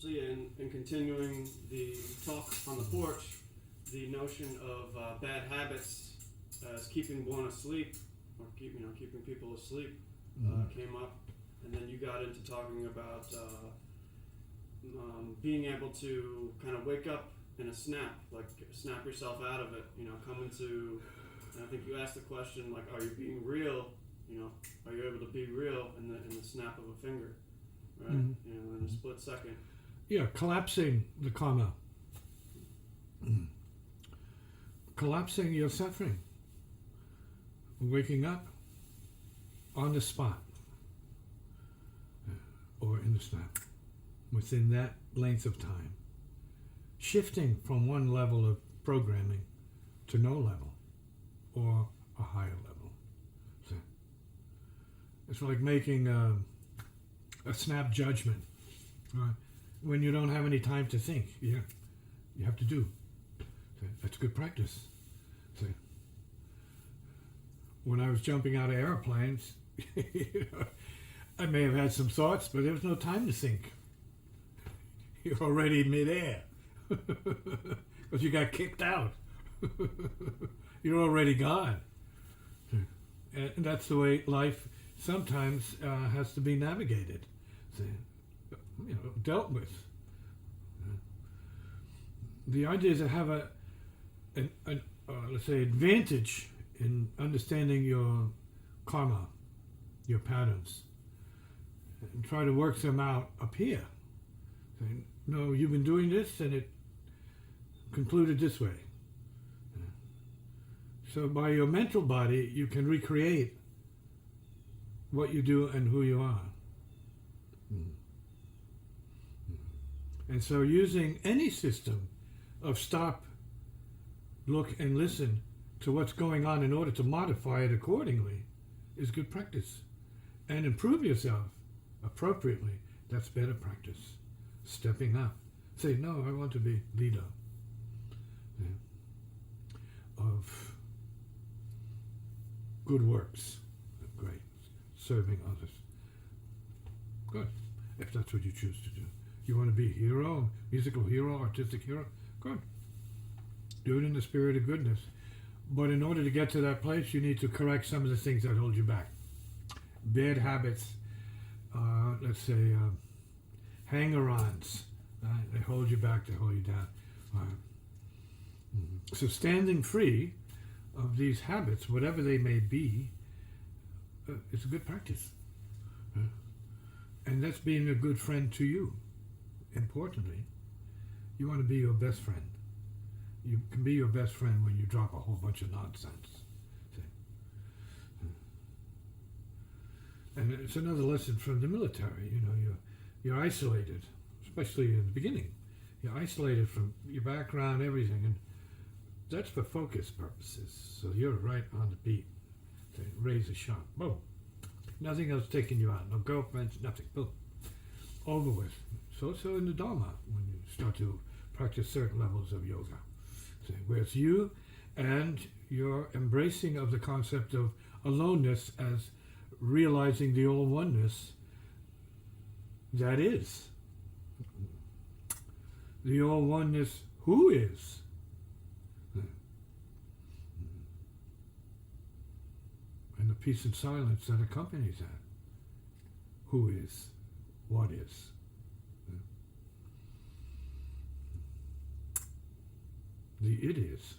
So yeah, in continuing the talk on the porch, the notion of bad habits as keeping one asleep, or keeping people asleep, came up, and then you got into talking about being able to kind of wake up in a snap, like snap yourself out of it. Come into, and I think you asked the question like, are you being real? Are you able to be real in the snap of a finger, right? In a split second. Yeah, collapsing the karma. Collapsing your suffering. Waking up on the spot. Or in the snap. Within that length of time. Shifting from one level of programming to no level. Or a higher level. So it's like making a snap judgment. Right? When you don't have any time to think, you have to do. So that's good practice. So when I was jumping out of airplanes, I may have had some thoughts, but there was no time to think. You're already midair because you got kicked out. You're already gone. And that's the way life sometimes has to be navigated. So, dealt with. The idea is to have let's say, advantage in understanding your karma, your patterns, and try to work them out up here. Say, no, you've been doing this, and it concluded this way. So by your mental body, you can recreate what you do and who you are. And so using any system of stop, look, and listen to what's going on in order to modify it accordingly is good practice. And improve yourself appropriately, that's better practice. Stepping up. Say, no, I want to be leader of good works. Great. Serving others. Good. If that's what you choose to do. You want to be a hero, musical hero, artistic hero? Good. Do it in the spirit of goodness. But in order to get to that place, you need to correct some of the things that hold you back. Bad habits, let's say, hanger-ons. They hold you back, they hold you down. So standing free of these habits, whatever they may be, is a good practice. And that's being a good friend to you. Importantly, you want to be your best friend. You can be your best friend when you drop a whole bunch of nonsense. See? And it's another lesson from the military. You're isolated, especially in the beginning. You're isolated from your background, everything, and that's for focus purposes. So you're right on the beat. So raise a shot. Boom. Nothing else taking you out. No girlfriends, nothing. Boom. Over with. So also in the Dharma, when you start to practice certain levels of yoga. So where it's you and your embracing of the concept of aloneness as realizing the all oneness that is. The all oneness who is. And the peace and silence that accompanies that. Who is, what is. The it is.